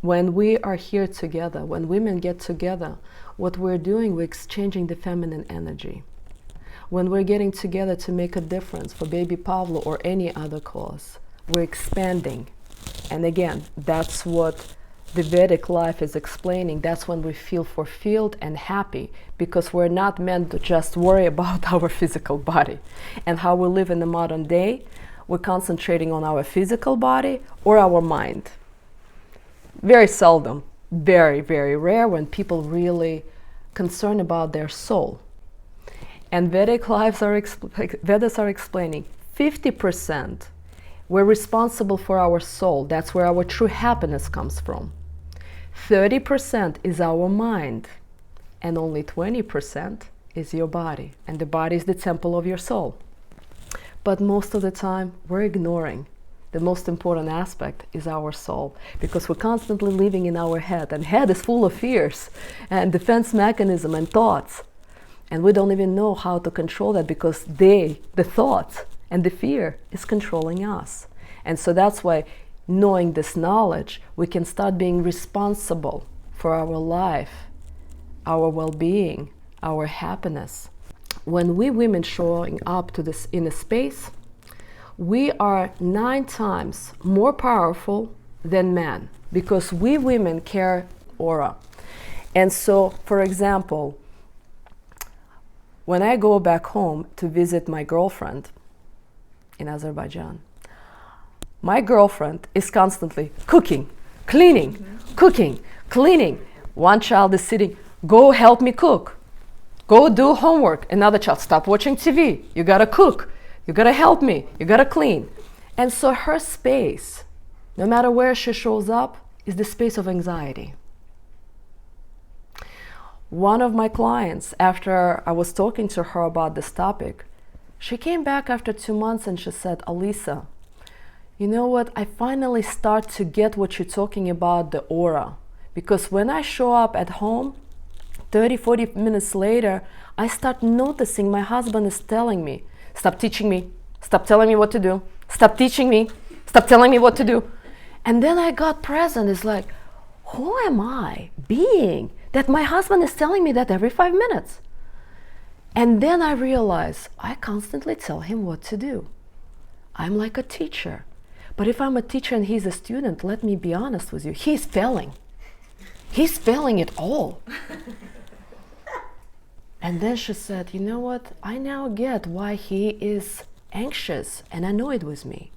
When we are here together, when women get together, what we're doing, we're exchanging the feminine energy. When we're getting together to make a difference for baby Pavlo or any other cause, we're expanding. And again, that's what the Vedic life is explaining. That's when we feel fulfilled and happy, because we're not meant to just worry about our physical body. And how we live in the modern day, we're concentrating on our physical body or our mind. Very seldom, very, very rare when people really concerned about their soul. And Vedas are explaining 50% we're responsible for our soul. That's where our true happiness comes from. 30% is our mind, and only 20% is your body. And the body is the temple of your soul. But most of the time, we're ignoring the most important aspect is our soul, because we're constantly living in our head, and head is full of fears and defense mechanism and thoughts. And we don't even know how to control that, because the thoughts and the fear is controlling us. And so that's why, knowing this knowledge, we can start being responsible for our life, our well-being, our happiness. When we women showing up to this in a space, we are 9 times more powerful than men, because we women carry aura. And so, for example, when I go back home to visit my girlfriend in Azerbaijan, my girlfriend is constantly cooking, cleaning, cooking, cleaning. One child is sitting, go help me cook. Go do homework. Another child, stop watching TV. You gotta cook. You gotta help me. You gotta clean. And so her space, no matter where she shows up, is the space of anxiety. One of my clients, after I was talking to her about this topic, she came back after 2 months and she said, Alisa, you know what? I finally start to get what you're talking about, the aura. Because when I show up at home, 30, 40 minutes later, I start noticing my husband is telling me, stop teaching me, stop telling me what to do, stop teaching me, stop telling me what to do. And then I got present. It's like, who am I being that my husband is telling me that every 5 minutes? And then I realize I constantly tell him what to do. I'm like a teacher. But if I'm a teacher and he's a student, let me be honest with you, he's failing. He's failing it all. And then she said, you know what? I now get why he is anxious and annoyed with me.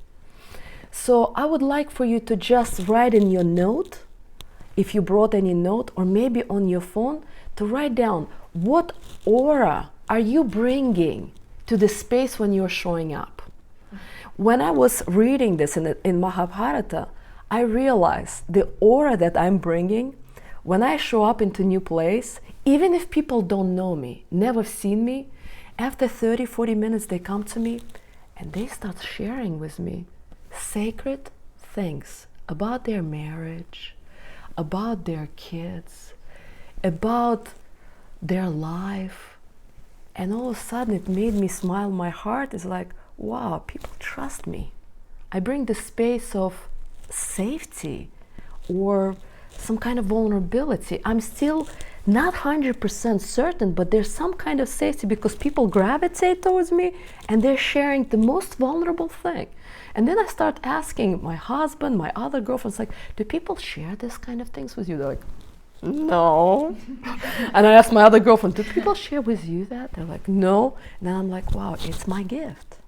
So I would like for you to just write in your note, if you brought any note, or maybe on your phone, to write down what aura are you bringing to the space when you're showing up. When I was reading this in Mahabharata, I realized the aura that I'm bringing when I show up into a new place, even if people don't know me, never seen me, after 30, 40 minutes they come to me and they start sharing with me sacred things about their marriage, about their kids, about their life. And all of a sudden it made me smile. My heart is like, wow, people trust me. I bring the space of safety or some kind of vulnerability. I'm still not 100% certain, but there's some kind of safety because people gravitate towards me and they're sharing the most vulnerable thing. And then I start asking my husband, my other girlfriends, like, do people share this kind of things with you? They're like, no. And I asked my other girlfriend, do people share with you that? They're like, no. And then I'm like, wow, it's my gift.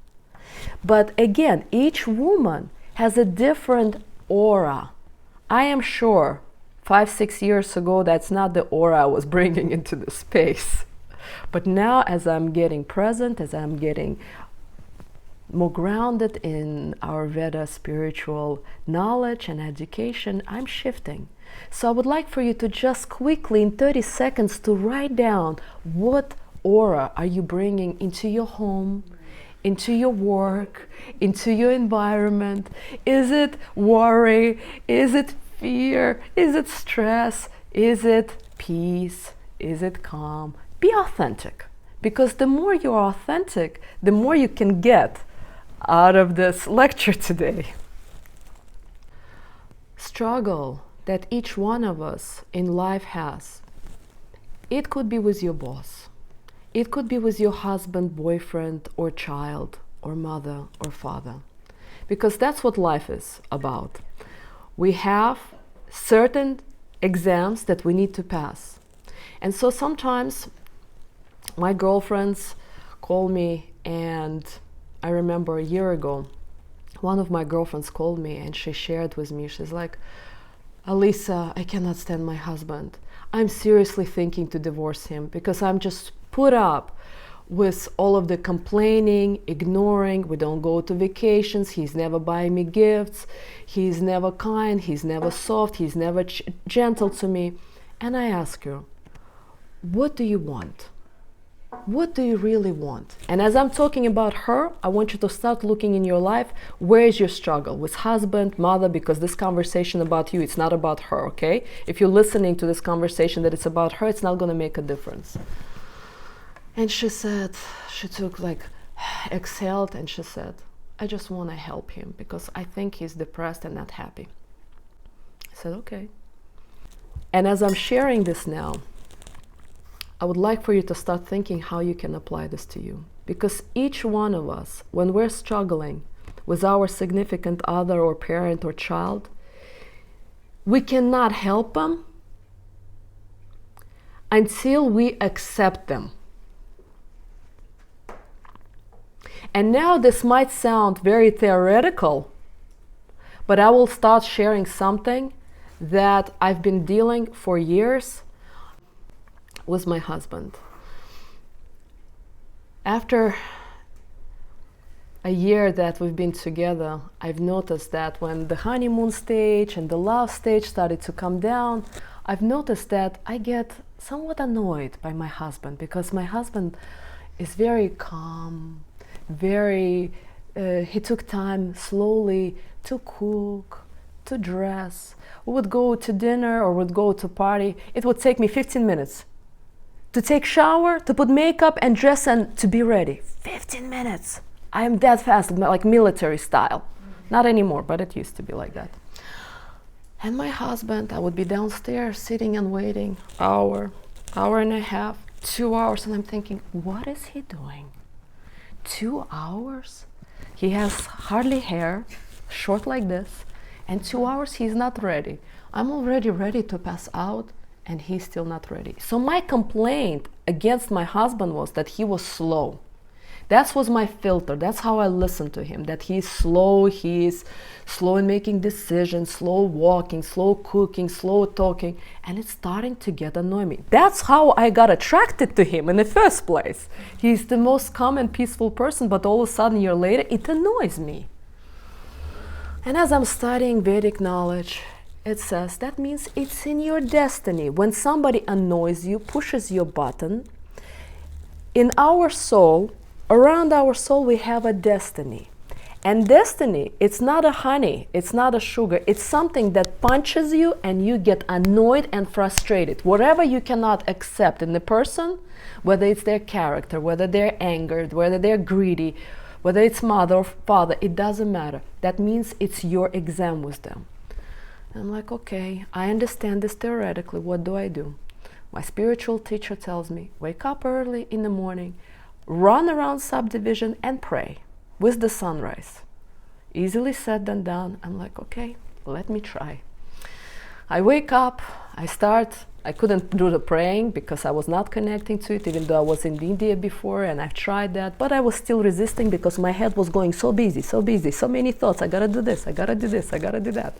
But again, each woman has a different aura. I am sure 5, 6 years ago, that's not the aura I was bringing into the space. But now, as I'm getting present, as I'm getting more grounded in our Veda spiritual knowledge and education, I'm shifting. So I would like for you to just quickly, in 30 seconds, to write down what aura are you bringing into your home, into your work, into your environment. Is it worry? Is it fear? Is it stress? Is it peace? Is it calm? Be authentic, because the more you're authentic, the more you can get out of this lecture today. Struggle that each one of us in life has. It could be with your boss. It could be with your husband, boyfriend, or child, or mother, or father. Because that's what life is about. We have certain exams that we need to pass. And so sometimes my girlfriends call me, and I remember a year ago, one of my girlfriends called me and she shared with me, she's like, Alisa, I cannot stand my husband. I'm seriously thinking to divorce him because I'm just put up with all of the complaining, ignoring. We don't go to vacations. He's never buying me gifts. He's never kind. He's never soft. He's never gentle to me. And I ask her, what do you want? What do you really want? And as I'm talking about her, I want you to start looking in your life. Where is your struggle? With husband, mother, because this conversation about you, it's not about her, okay? If you're listening to this conversation that it's about her, it's not going to make a difference. And she said, she took exhaled, and she said, I just want to help him because I think he's depressed and not happy. I said, okay. And as I'm sharing this now, I would like for you to start thinking how you can apply this to you. Because each one of us, when we're struggling with our significant other or parent or child, we cannot help them until we accept them. And now this might sound very theoretical, but I will start sharing something that I've been dealing for years with my husband. After a year that we've been together, I've noticed that when the honeymoon stage and the love stage started to come down, I've noticed that I get somewhat annoyed by my husband because my husband is very calm, he took time slowly to cook, to dress. We would go to dinner or would go to party. It would take me 15 minutes to take shower, to put makeup and dress and to be ready. 15 minutes. I am that fast, like military style. Not anymore, but it used to be like that. And my husband, I would be downstairs sitting and waiting, hour and a half, 2 hours, and I'm thinking, what is he doing? 2 hours? He has hardly hair, short like this, and 2 hours he's not ready. I'm already ready to pass out, and he's still not ready. So my complaint against my husband was that he was slow. That was my filter. That's how I listened to him, that he's slow in making decisions, slow walking, slow cooking, slow talking, and it's starting to get annoying me. That's how I got attracted to him in the first place. He's the most calm and peaceful person, but all of a sudden, a year later, it annoys me. And as I'm studying Vedic knowledge, it says that means it's in your destiny. When somebody annoys you, pushes your button, in our soul, around our soul, we have a destiny. And destiny, it's not a honey, it's not a sugar, it's something that punches you and you get annoyed and frustrated. Whatever you cannot accept in the person, whether it's their character, whether they're angered, whether they're greedy, whether it's mother or father, it doesn't matter. That means it's your exam with them. And I'm like, okay, I understand this theoretically, what do I do? My spiritual teacher tells me, wake up early in the morning, run around subdivision and pray with the sunrise. Easily said than done. I'm like, okay, let me try. I wake up, I couldn't do the praying because I was not connecting to it, even though I was in India before and I've tried that, but I was still resisting because my head was going so busy, so many thoughts. I gotta do this, I gotta do this, I gotta do that.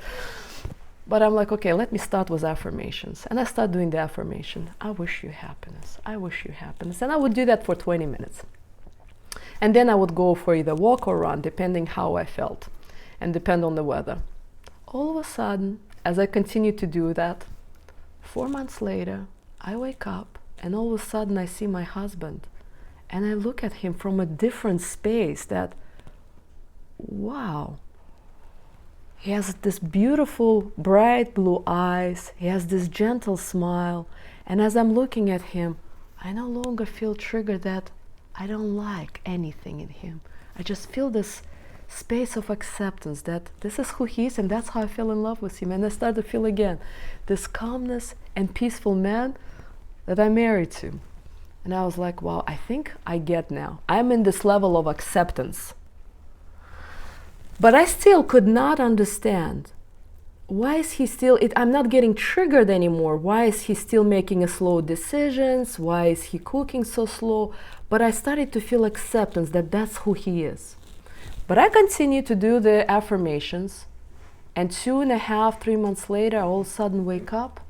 But I'm like, okay, let me start with affirmations. And I start doing the affirmation. I wish you happiness. I wish you happiness. And I would do that for 20 minutes. And then I would go for either walk or run, depending how I felt and depend on the weather. All of a sudden, as I continue to do that, 4 months later, I wake up and all of a sudden I see my husband and I look at him from a different space that, wow. He has this beautiful, bright blue eyes. He has this gentle smile. And as I'm looking at him, I no longer feel triggered that I don't like anything in him. I just feel this space of acceptance that this is who he is and that's how I fell in love with him. And I started to feel again this calmness and peaceful man that I'm married to. And I was like, wow, I think I get now. I'm in this level of acceptance. But I still could not understand, why is he still, I'm not getting triggered anymore. Why is he still making slow decisions? Why is he cooking so slow? But I started to feel acceptance that that's who he is. But I continued to do the affirmations, and 2.5, 3 months later, I all of a sudden wake up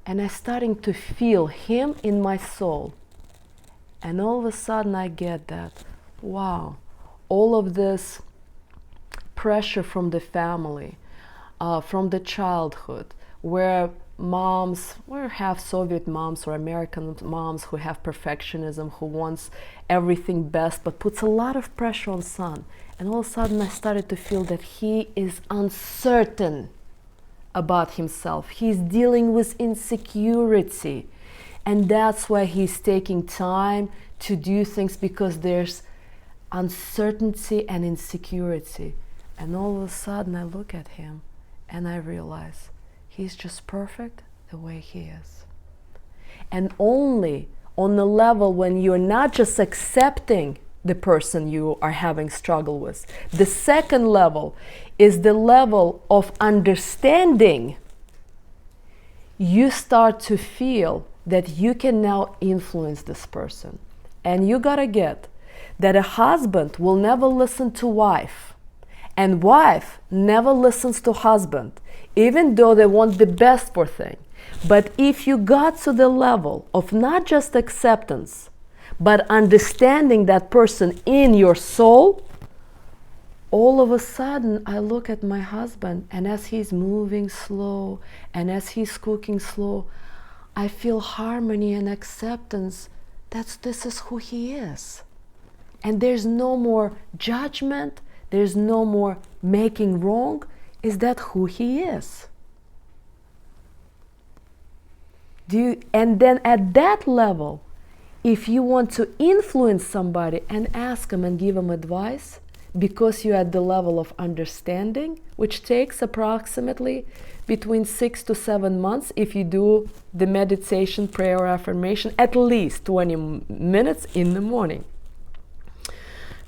and I'm starting to feel him in my soul. And all of a sudden I get that, wow, all of this pressure from the family, from the childhood, where moms, we have Soviet moms or American moms who have perfectionism, who wants everything best, but puts a lot of pressure on son. And all of a sudden I started to feel that he is uncertain about himself. He's dealing with insecurity. And that's why he's taking time to do things, because there's uncertainty and insecurity. And all of a sudden I look at him and I realize he's just perfect the way he is. And only on the level when you're not just accepting the person you are having struggle with. The second level is the level of understanding. You start to feel that you can now influence this person. And you gotta get that a husband will never listen to wife, and wife never listens to husband, even though they want the best for thing. But if you got to the level of not just acceptance, but understanding that person in your soul, all of a sudden I look at my husband, and as he's moving slow and as he's cooking slow, I feel harmony and acceptance. This is who he is. And there's no more judgment, there's no more making wrong. Is that who he is? And then at that level, if you want to influence somebody and ask them and give them advice, because you're at the level of understanding, which takes approximately between 6 to 7 months if you do the meditation, prayer, or affirmation, at least 20 minutes in the morning.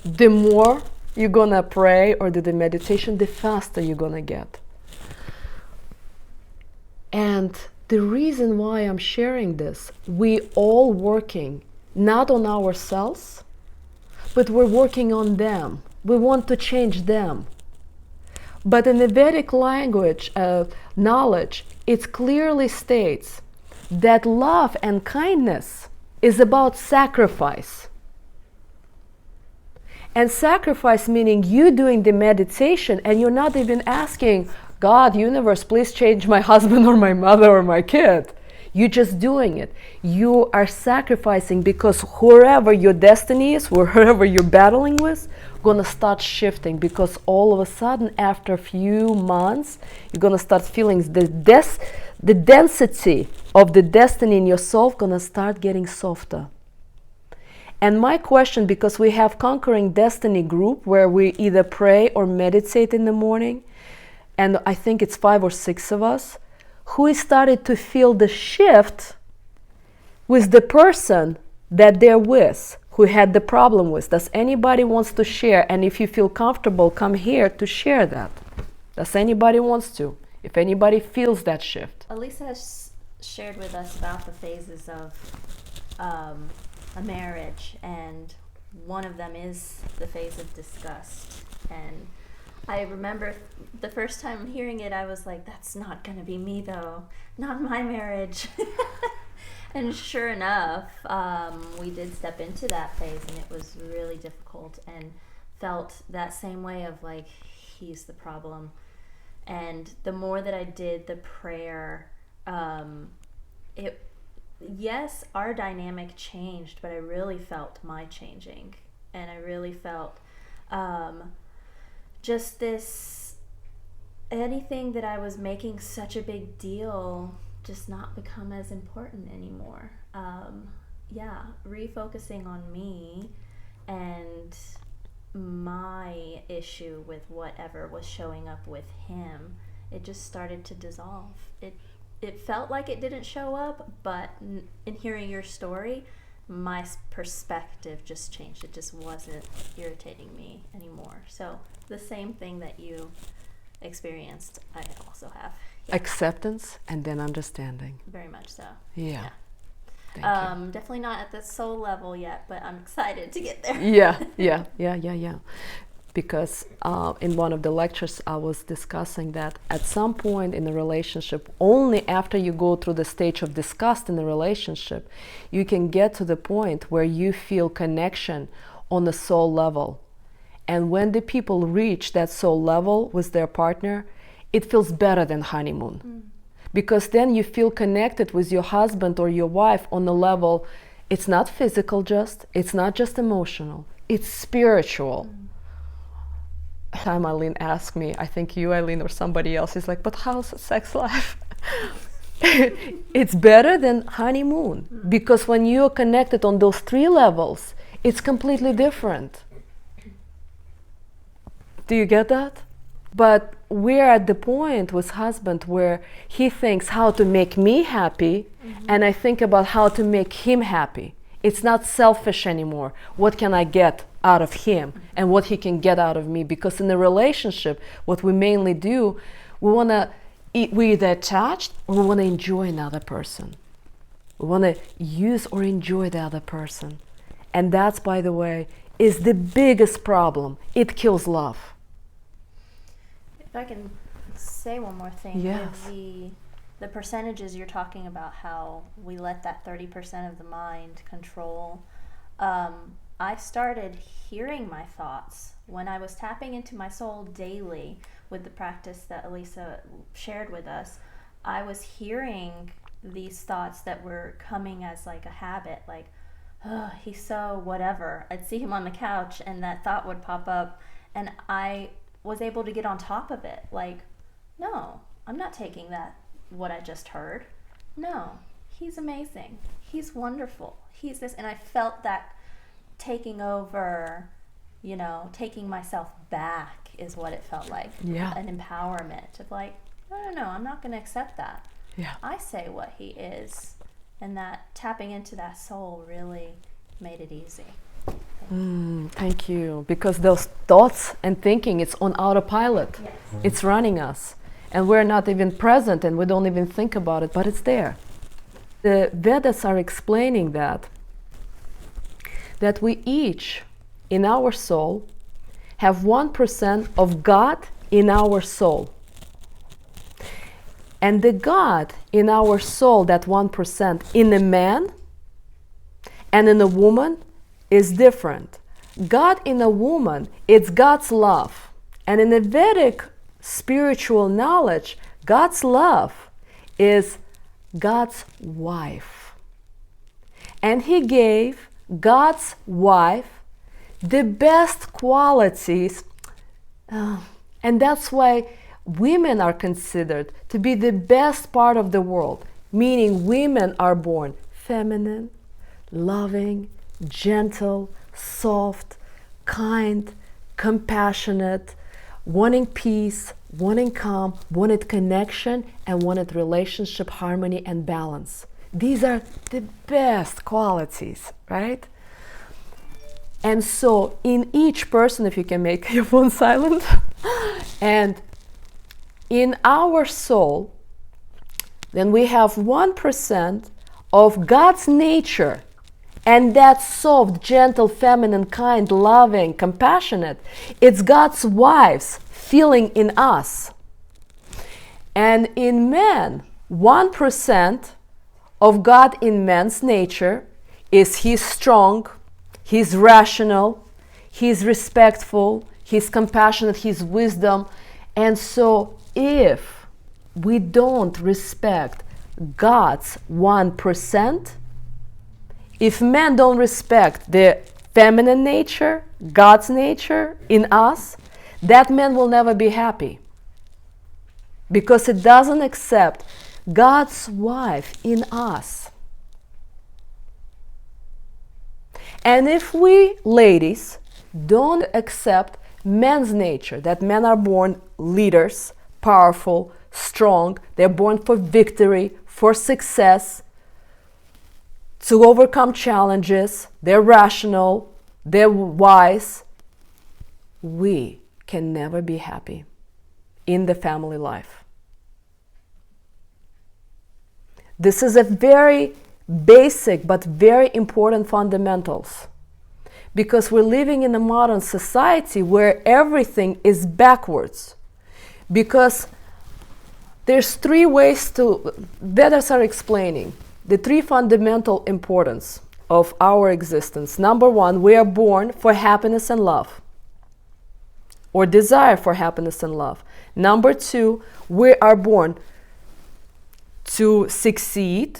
The more you're gonna pray or do the meditation, the faster you're gonna get. And the reason why I'm sharing this, we all working not on ourselves, but we're working on them. We want to change them. But in the Vedic language, knowledge, it clearly states that love and kindness is about sacrifice. And sacrifice meaning you doing the meditation and you're not even asking, God, universe, please change my husband or my mother or my kid. You're just doing it. You are sacrificing, because wherever your destiny is, wherever you're battling with, gonna start shifting, because all of a sudden after a few months you're gonna start feeling the density of the destiny in your soul gonna start getting softer. And my question, because we have Conquering Destiny group where we either pray or meditate in the morning, and I think it's 5 or 6 of us who started to feel the shift with the person that they're with, who had the problem with. Does anybody wants to share? And if you feel comfortable, come here to share that. Does anybody wants to? If anybody feels that shift. Alisa has shared with us about the phases of a marriage, and one of them is the phase of disgust. And I remember the first time hearing it, I was like, that's not going to be me though, not my marriage. And sure enough, we did step into that phase, and it was really difficult, and felt that same way of like, he's the problem. And the more that I did the prayer, yes, our dynamic changed, but I really felt my changing. And I really felt just this, anything that I was making such a big deal just not become as important anymore. Refocusing on me and my issue with whatever was showing up with him, it just started to dissolve. It felt like it didn't show up, but in hearing your story, my perspective just changed. It just wasn't irritating me anymore. So the same thing that you experienced, I also have. Yeah. Acceptance and then understanding. Very much so. Yeah. Definitely not at the soul level yet, but I'm excited to get there. Yeah. Because in one of the lectures I was discussing that at some point in a relationship, only after you go through the stage of disgust in the relationship, you can get to the point where you feel connection on the soul level. And when the people reach that soul level with their partner, it feels better than honeymoon. Because then you feel connected with your husband or your wife on a level, it's not physical just, it's not just emotional, it's spiritual. Time Eileen asked me, I think you, Eileen, or somebody else, is like, but how's the sex life? It's better than honeymoon, because when you're connected on those 3 levels, it's completely different. Do you get that? But we're at the point with husband where he thinks how to make me happy, and I think about how to make him happy. It's not selfish anymore. What can I get out of him and what he can get out of me? Because in a relationship, what we mainly do, we're either attached or we want to enjoy another person. We want to use or enjoy the other person. And that's, by the way, is the biggest problem. It kills love. If I can say one more thing. Yes. With the percentages you're talking about, how we let that 30% of the mind control. I started hearing my thoughts when I was tapping into my soul daily with the practice that Alisa shared with us. I was hearing these thoughts that were coming as like a habit, like, oh, he's so whatever. I'd see him on the couch and that thought would pop up, and I was able to get on top of it. Like, no, I'm not taking that, what I just heard. No, he's amazing. He's wonderful. He's this. And I felt that taking over, taking myself back is what it felt like. Yeah. An empowerment of like, no, I'm not going to accept that. Yeah. I say what he is. And that tapping into that soul really made it easy. Thank you. Because those thoughts and thinking, it's on autopilot. Yes. It's running us. And we're not even present and we don't even think about it, but it's there. The Vedas are explaining that we each, in our soul, have 1% of God in our soul. And the God in our soul, that 1%, in a man and in a woman, is different. God in a woman, it's God's love. And in the Vedic spiritual knowledge, God's love is God's wife. And he gave God's wife the best qualities, and that's why women are considered to be the best part of the world, meaning women are born feminine, loving, gentle, soft, kind, compassionate, wanting peace, wanting calm, wanted connection, and wanted relationship harmony and balance. These are the best qualities, right? And so in each person, if you can make your phone silent, and in our soul, then we have 1% of God's nature. And that soft, gentle, feminine, kind, loving, compassionate, it's God's wives feeling in us. And in men, 1% of God in man's nature is he's strong, he's rational, he's respectful, he's compassionate, he's wisdom. And so if we don't respect God's 1%, if men don't respect the feminine nature, God's nature in us, that man will never be happy. Because it doesn't accept God's wife in us. And if we ladies don't accept men's nature, that men are born leaders, powerful, strong. They're born for victory, for success, to overcome challenges. They're rational, they're wise. We can never be happy in the family life. This is a very basic but very important fundamentals, because we're living in a modern society where everything is backwards. Because there's three ways to, Vedas are explaining the three fundamental importance of our existence. Number one, we are born for happiness and love, or desire for happiness and love. Number two, we are born to succeed,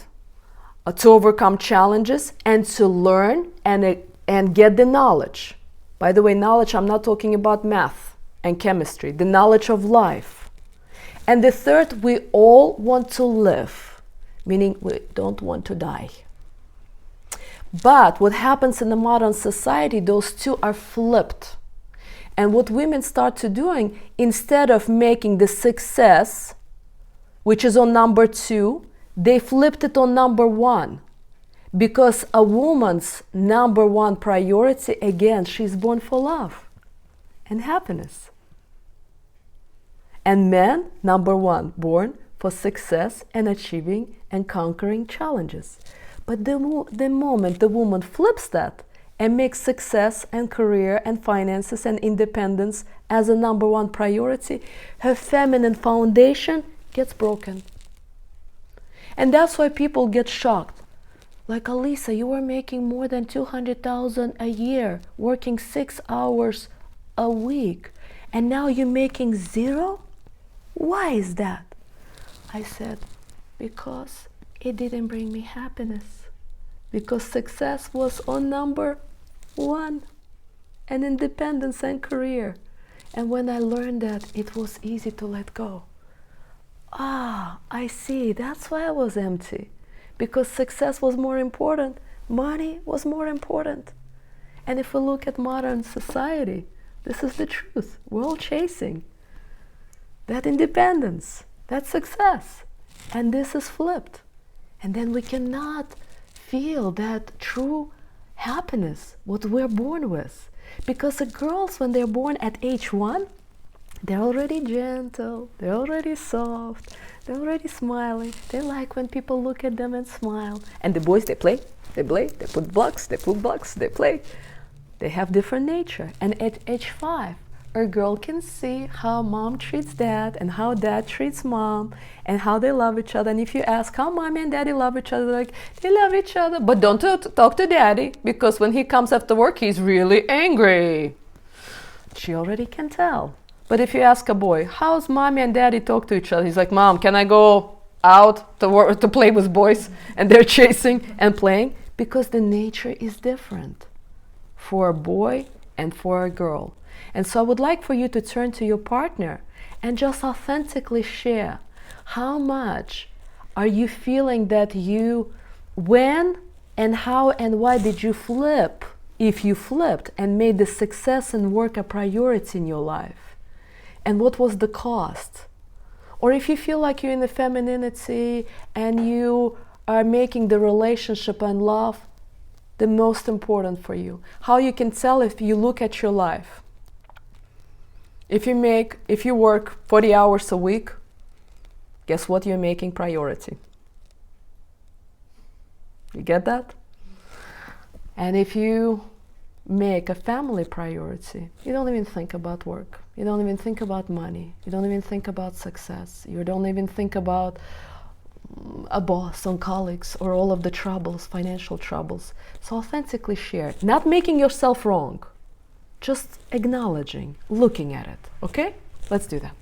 to overcome challenges, and to learn and get the knowledge. By the way, knowledge, I'm not talking about math and chemistry, the knowledge of life. And the third, we all want to live, meaning we don't want to die. But what happens in the modern society, those two are flipped. And what women start to doing, instead of making the success, which is on number two, they flipped it on number one. Because a woman's number one priority, again, she's born for love and happiness. And men, number one, born for success and achieving and conquering challenges. But the moment the woman flips that and makes success and career and finances and independence as a number one priority, her feminine foundation gets broken. And that's why people get shocked. Like, Alisa, you were making more than $200,000 a year, working 6 hours a week, and now you're making zero? Why is that? I said, because it didn't bring me happiness. Because success was on number one, and independence and career. And when I learned that, it was easy to let go. I see, that's why I was empty. Because success was more important, money was more important. And if we look at modern society, this is the truth. We're all chasing that independence, that success. And this is flipped. And then we cannot feel that true happiness, what we're born with. Because the girls, when they're born at age 1, they're already gentle, they're already soft, they're already smiling. They like when people look at them and smile. And the boys, they play, they put blocks, they play. They have different nature. And at age 5, a girl can see how mom treats dad and how dad treats mom and how they love each other. And if you ask how mommy and daddy love each other, like, they love each other, but don't talk to daddy, because when he comes after work, he's really angry. She already can tell. But if you ask a boy, how's mommy and daddy talk to each other? He's like, Mom, can I go out to play with boys? And they're chasing and playing, because the nature is different for a boy and for a girl. And so I would like for you to turn to your partner and just authentically share how much are you feeling that when and how and why did you flip, if you flipped and made the success and work a priority in your life? And what was the cost? Or if you feel like you're in the femininity and you are making the relationship and love the most important for you. How you can tell if you look at your life. If you work 40 hours a week, guess what you're making priority? You get that? And if you make a family priority, you don't even think about work. You don't even think about money. You don't even think about success. You don't even think about a boss or colleagues or all of the troubles, financial troubles. So authentically share, not making yourself wrong, just acknowledging, looking at it. Okay? Let's do that.